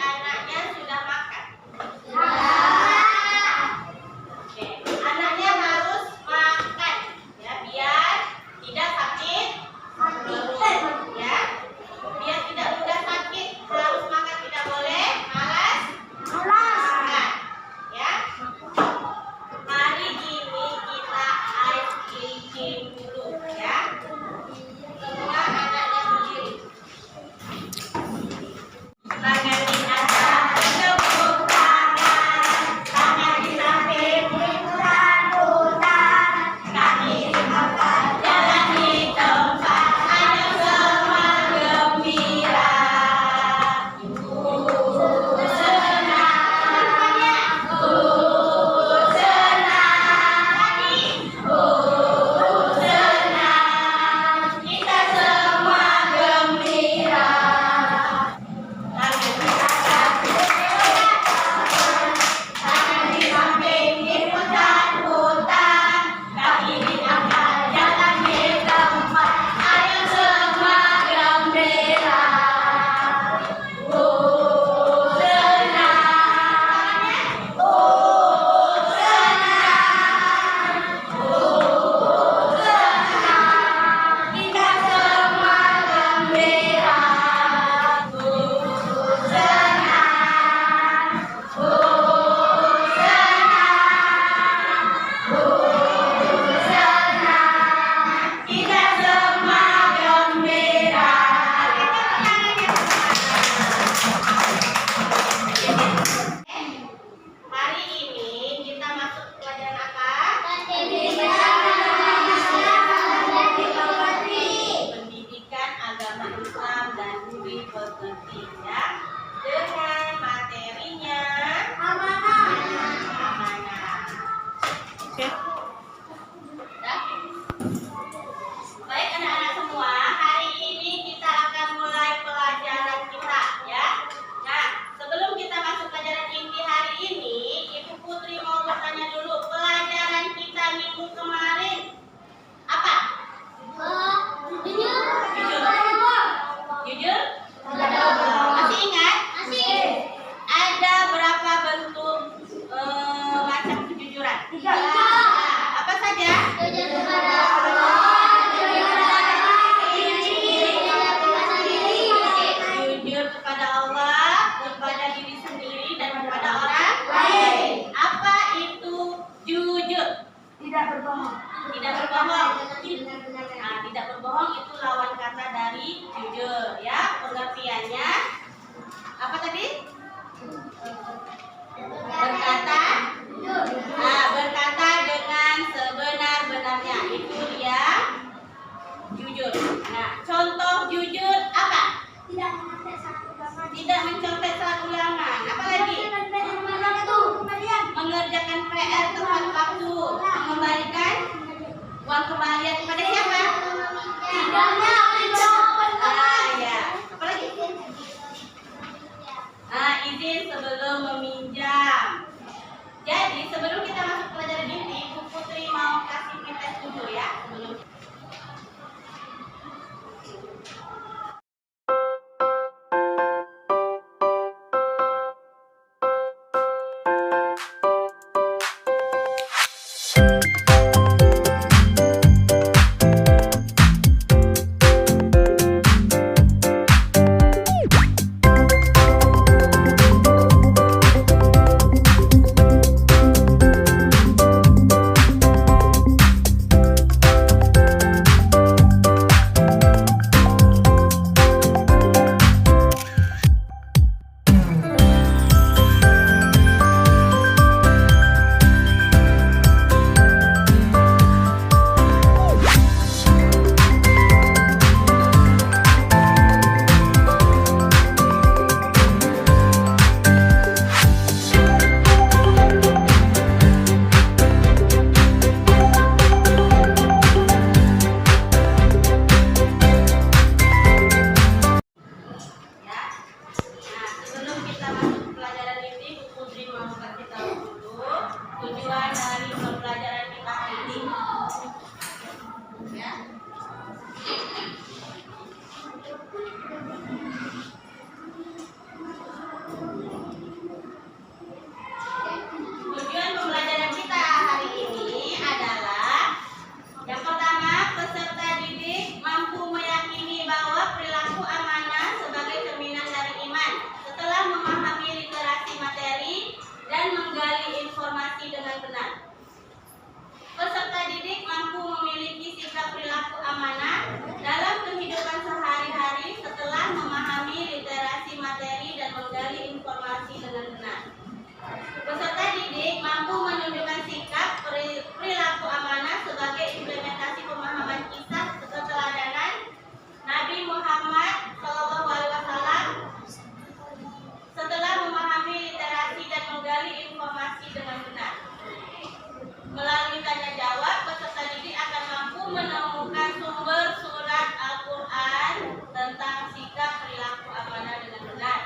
anaknya sudah makan? Oke, anaknya harus makan ya biar tidak sakit perut ya. Biar tidak mudah sakit harus makan, tidak boleh malas makan ya. Hari ini kita ice cream dulu ya. Semua anaknya berdiri. Tangan di atas, tepuk tangan. Tangan di samping, putar-putar. Kaki di bawah, jalan di tempat. Ayo semua gembira. Kita semua gembira. Tangan di samping diputar-putar, kaki diangkat, jalan di tempat. Ayo semua gembira. Kita semua gembira. Kita semua gembira. Hari ini kita masuk pelajaran apa? Pendidikan agama Islam dan budi pekerti ya. Dengan materinya amanah. Oke. Baik anak-anak semua, hari ini kita akan mulai pelajaran kita ya. Nah, sebelum kita masuk pelajaran inti hari ini, Ibu Putri mau bertanya dulu, pelajaran kita minggu kemarin apa? Jujur? Masih ingat? Ada berapa bentuk macam kejujuran? 3. Apa saja? Jujur kepada Allah, kepada diri sendiri, dan kepada orang lain. Apa itu jujur? Tidak berbohong. Tidak berbohong. Nah, tidak berbohong itu lawan kata dari jujur ya. Pengertiannya apa tadi? Berkata. Nah, berkata dengan sebenar-benarnya itu dia jujur. Nah, contoh jujur apa? Tidak mencontek saat ulangan. Apa lagi? Mengerjakan PR tepat waktu. Mengembalikan uang kembalian kepada siapa? Ya. Apa lagi? Izin sebelum meminjam. Jadi sebelum kita masuk pelajaran inti, Bu Putri mau kasih tes dulu ya. Sebelum amanah dalam kehidupan sehari-hari setelah memahami literasi materi dan menggali informasi dengan benar. Peserta didik mampu menunjukkan sikap perilaku amanah sebagai implementasi pemahaman kisah keteladanan Nabi Muhammad SAW setelah memahami literasi dan menggali informasi dengan benar. Melalui tanya jawab, peserta didik akan mampu menemukan sumber surat Al-Quran tentang sikap perilaku amanah dengan benar.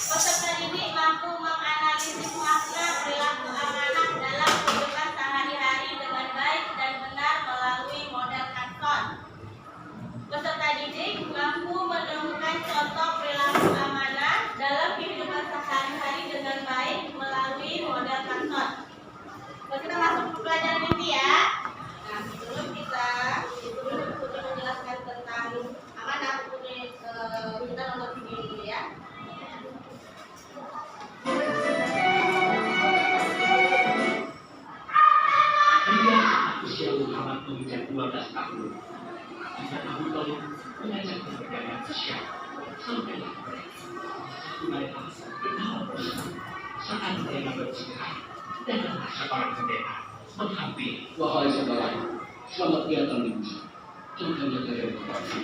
Peserta didik mampu menganalisis makna perilaku amanah dalam kehidupan sehari-hari dengan baik dan benar melalui model Kanson. Peserta didik mampu menemukan contoh perilaku amanah dalam kehidupan sehari-hari dengan baik melalui model Kanson. Kita masuk ke pelajaran inti ya. Nah, sebelum kita menjelaskan tentang amanah, kita nonton video dulu ya. Dia usia Muhammad menginjak 12 tahun. Maka Abu Thalib mengajak berbagai sosial sampai mereka kenal saat mereka beristirahat dan seorang pendeta menghampiri. Wahai saudara, selamat datang di Musa. Contohnya kalian berkasih.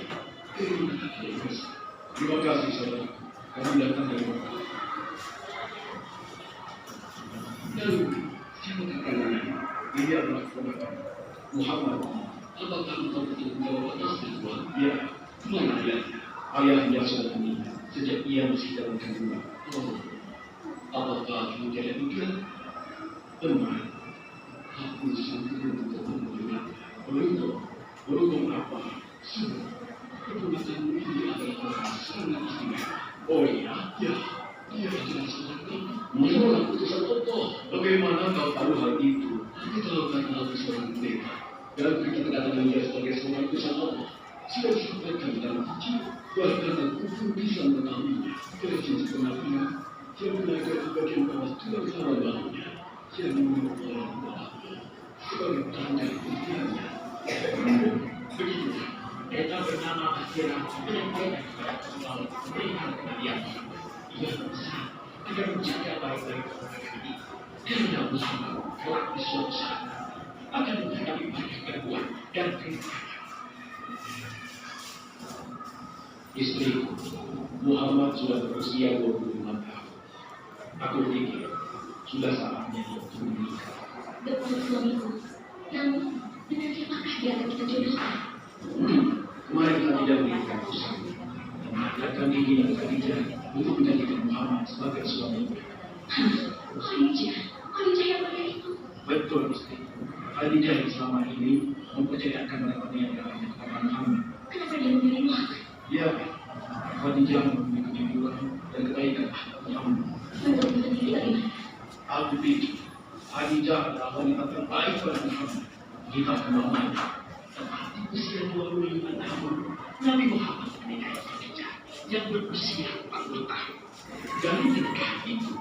Terima kasih. Terima kasih saudara. Kami datang dari Mekah. Lalu, siapa katanya? Ini adalah keponakan Muhammad. Apakah engkau betul menjawab atas tujuan? Ya. Kemana dia? Ayahnya sudah meninggal sejak ia masih dalam kandungan. Oh, apakah kamu tidak demikian? Benar. Aku sanggup untuk mendengar. Beruntung apa? Sungguh, keponakanmu ini adalah orang sangat istimewa. Oh iya? Ya. Dia jelas mengerti. Menolak putusan Allah. Bagaimana kau tahu hal itu? Aku tahu karena aku seorang pendeta. Dan kita kedatangan dia sebagai seorang putusan Allah. Sudah disampaikan dalam kecil. Bahkan aku pun bisa mengetahuinya. Dari sisi penampilan, dia belajar di bagian bawah tulang sama bahunya. Dia menurut orang bawahnya sebagai tanda kepentingannya. Begitu. Pendeta bernama Basira menyampaikan kepada pengawal memberikan kemudian ia berusaha agar menjaga baik-baik keponakan ini. Karena Muhammad kelak di suatu saat akan menghadapi banyak gangguan dan keringanan. Istriku, Muhammad sudah berusia 25 tahun. Aku pikir sudah saatnya dia untuk menikah. Betul suamiku. Namun, dengan siapakah dia akan kita jodohkan? Kemarin kami tidak menikah bersama. Dan kami ingin Khadijah untuk menjadikan Muhammad sebagai suaminya. Khadijah yang mulia itu. Betul istri. Khadijah yang selama ini mempercayakan dapatnya darahnya kepada Muhammad. Kenapa dia memilih Muhammad? Ya, Khadijah memiliki kejujuran dan kebaikan Muhammad. Menurut diri bagaimana? Aku pikir Khadijah adalah wanita terbaik pada Muhammad. Kita semuanya. Tetapi usia 25 tahun, Nabi Muhammad menikahi Khadijah yang berusia 40 tahun. Dari pernikahan itu,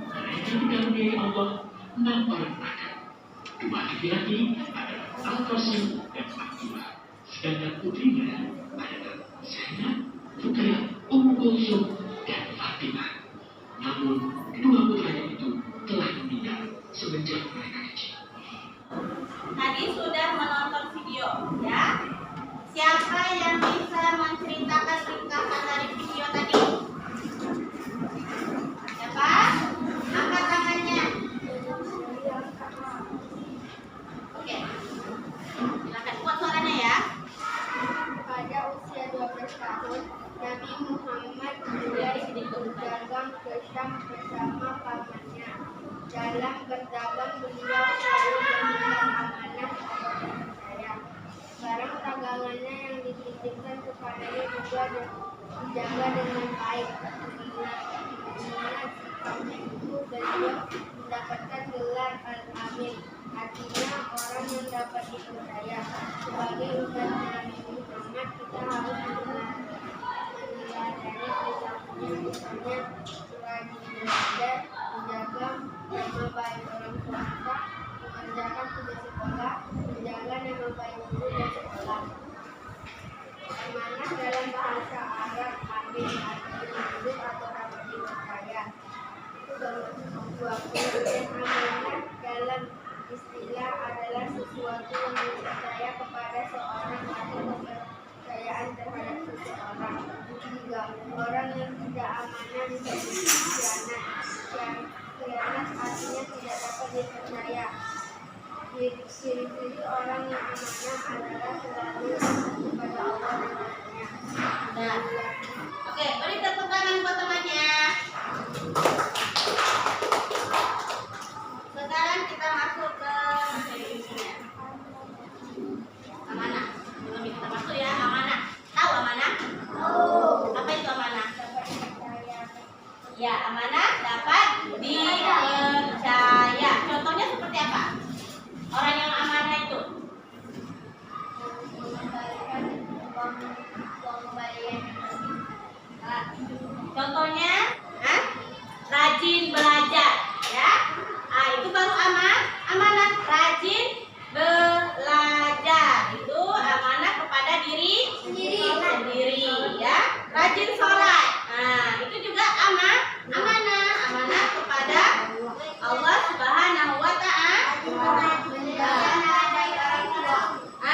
mereka dikaruniai Allah 6 orang anak. 2 laki-laki adalah Al-Qasim dan Abdullah, sedangkan putrinya adalah Zainab, Ruqayyah, Ummu Kulsum, dan Fatimah. Namun, kedua putranya itu telah meninggal semenjak mereka kecil. Tadi sudah menonton video ya. Siapa yang bisa menceritakan ringkasan dari video tadi? Siapa? Angkat tangannya. Oke. Silakan buat suaranya ya. Pada usia 12 tahun, Nabi Muhammad mulai berdagang ke Syam bersama pamannya. Dalam berdagang, beliau selalu memberikan amanah kepada saya. Barang dagangannya yang dititipkan kepadanya juga dijaga dengan baik. Dengan sifatnya itu, beliau mendapatkan gelar Al-Amin, artinya orang yang dapat dipercaya. Sebagai umat Nabi Muhammad, kita harus meneladani perilakunya, misalnya rajin belajar, menjaga nama baik orang tua kita, mengerjakan tugas sekolah, menjaga nama baik guru dan sekolah. Dan amanah dalam istilah adalah sesuatu yang dipercaya kepada seorang atau kepercayaan terhadap seseorang. Tiga, orang yang tidak amanah disebut khianat. Khianat artinya tidak dapat dipercaya. Ciri-ciri orang yang amanah adalah selalu kepada Allah dan Rasulnya. Nah, oke, beri tepuk tangan buat temannya. Sekarang kita masuk ke definisinya. Amanah. Sebelum kita masuk ya, amanah. Tahu amanah? Apa itu amanah? Ya, amanah dapat dipercaya. Contohnya seperti apa? Orang yang amanah itu contohnya rajin belajar, ya. Itu baru amanah. Rajin belajar itu amanah kepada diri sendiri, ya. Rajin sholat, itu juga amanah kepada Allah Subhanahu wa Ta'ala.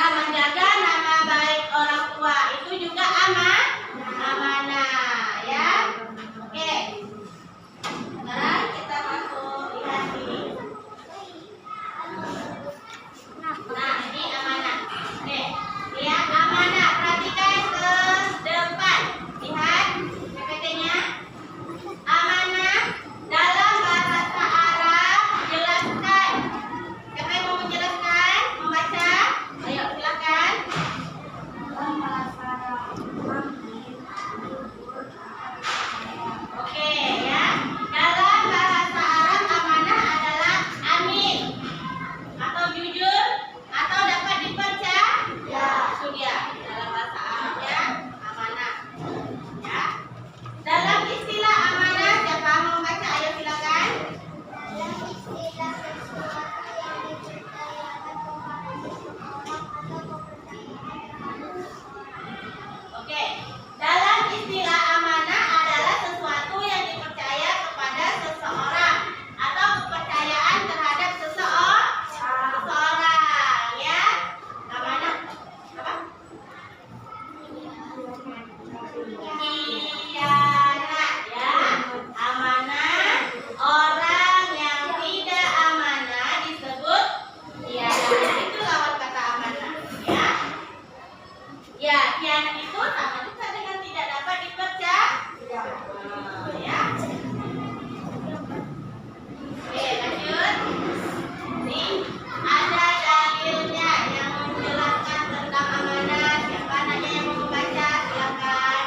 Menjaga nama baik orang tua itu juga amanah, ya. Oke. Sekarang kita masuk lihat ini. Nah, ini amanah. Oke. Lihat amanah. Perhatikan ke depan. Lihat PPT-nya. Amanah dalam bahasa Arab jelaskan. Siapa yang mau menjelaskan? Membaca? Ayo silakan. Oke, ya. Dalam bahasa Arab amanah adalah amin atau jujur atau dapat dipercaya. Itu dia dalam bahasa Arabnya amanah. Ya. Dalam istilah amanah siapa mau membaca? Ayo silakan. Oke, dalam istilah amanah adalah sesuatu yang dipercaya kepada seseorang atau kepercayaan terhadap seseorang, ya. Amanah apa? Khianat, ya. Amanah. Orang yang tidak amanah disebut khianat. Itu lawan kata amanah, ya. Ya, khianat itu sama juga dengan tidak dapat dipercaya. Ya. Oke, lanjut. Nih, ada dalilnya yang menjelaskan tentang amanah. Siapa nanya yang mau membaca? Silakan.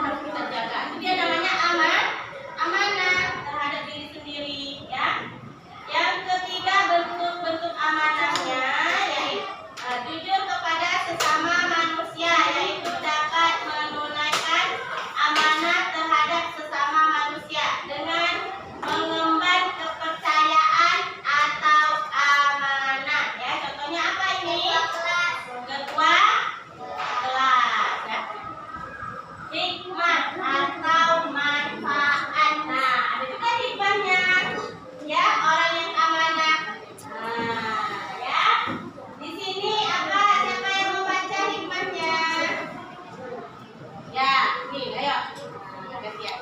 harus kita jaga. Itu dia namanya amanah terhadap diri sendiri, ya. Yang ketiga bentuk-bentuk amanahnya yaitu jujur kepada sesama manusia, yaitu dapat menunaikan amanah terhadap sesama manusia dengan mengemban kepercayaan atau amanah, ya. Contohnya apa ini? Ketua kelas, ya. Hikmah atau manfaat. Nah, ada juga hikmahnya, ya, orang yang amanah. Nah, ya. Di sini apa? Siapa yang membaca hikmahnya? Ya, nih, ayo. Nah, kasih ya.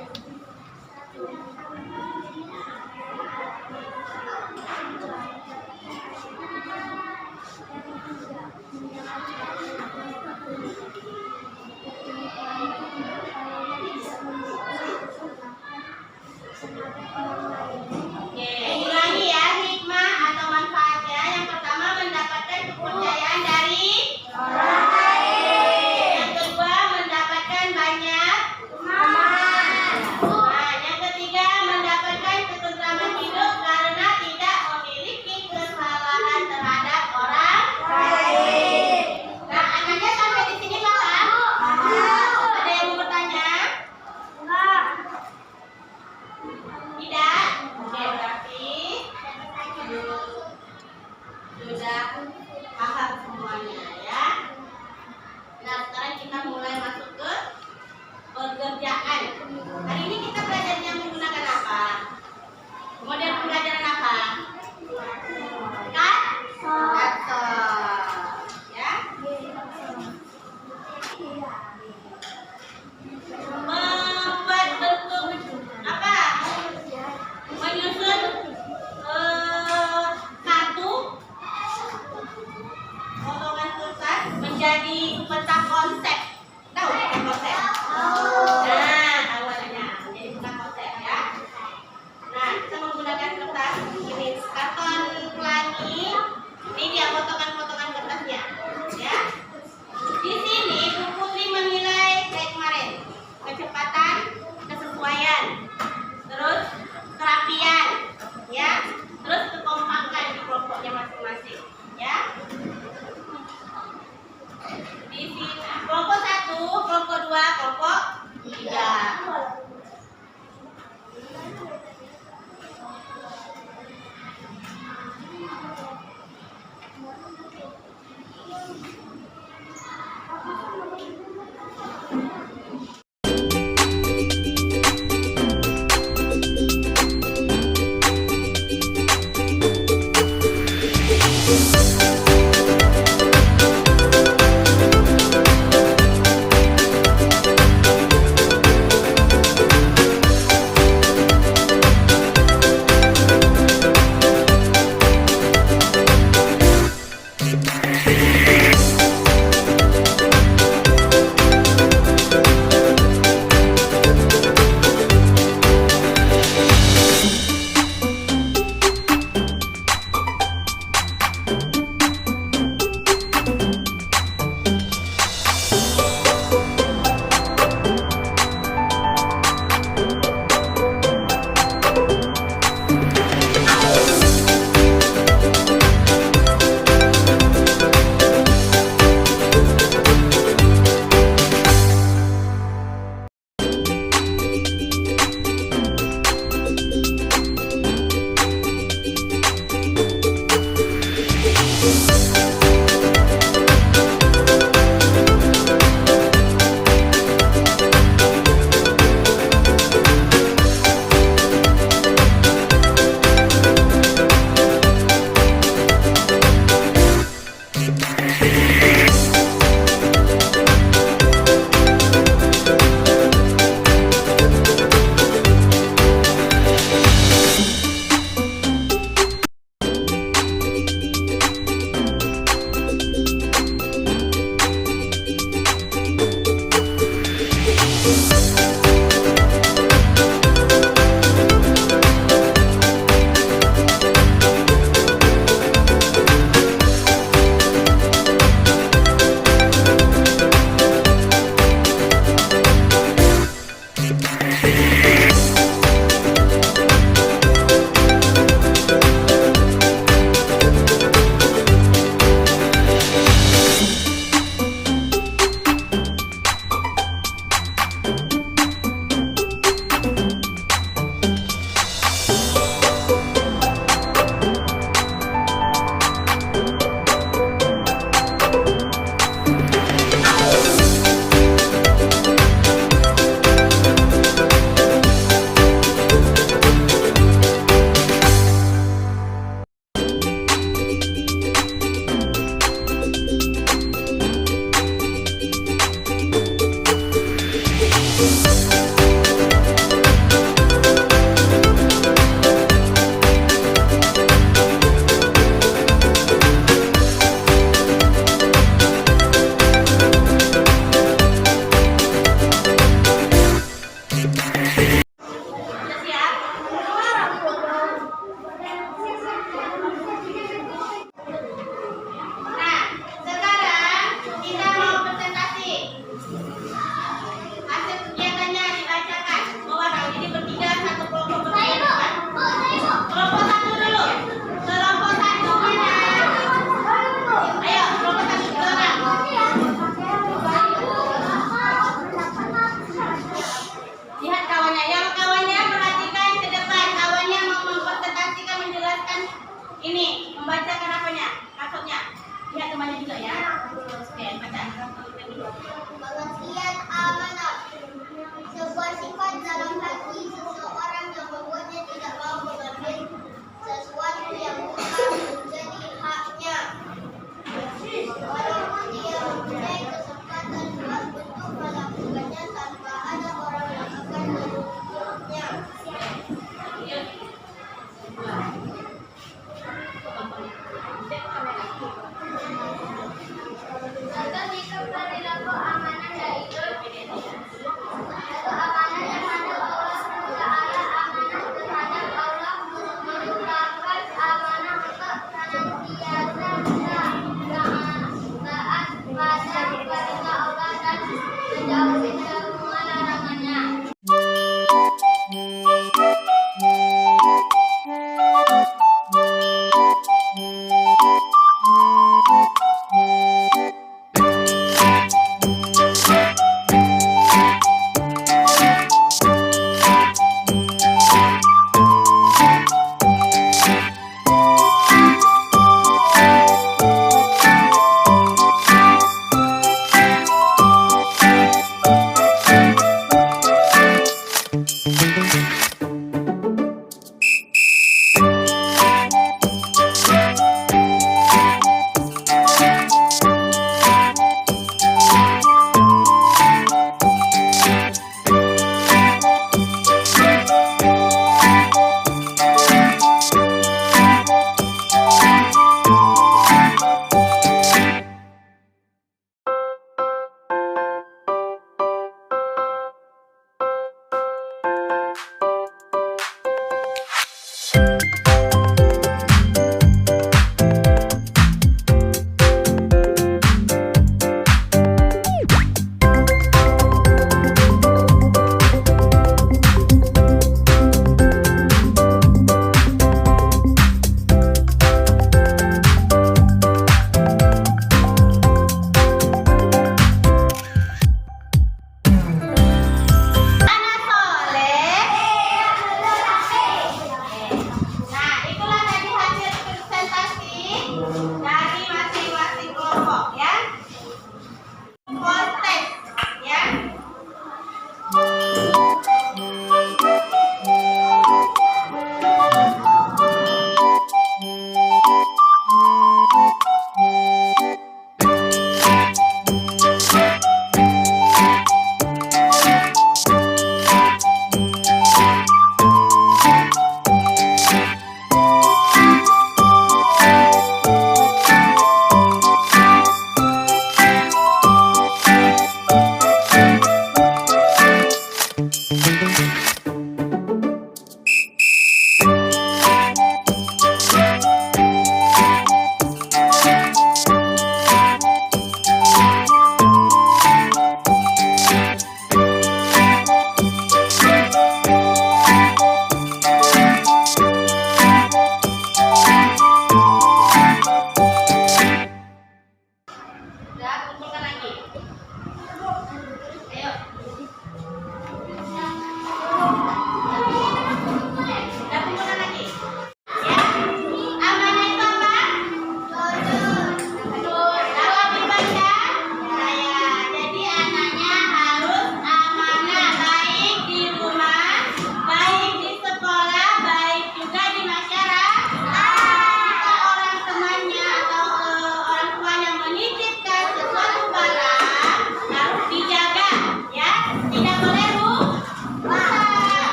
Thank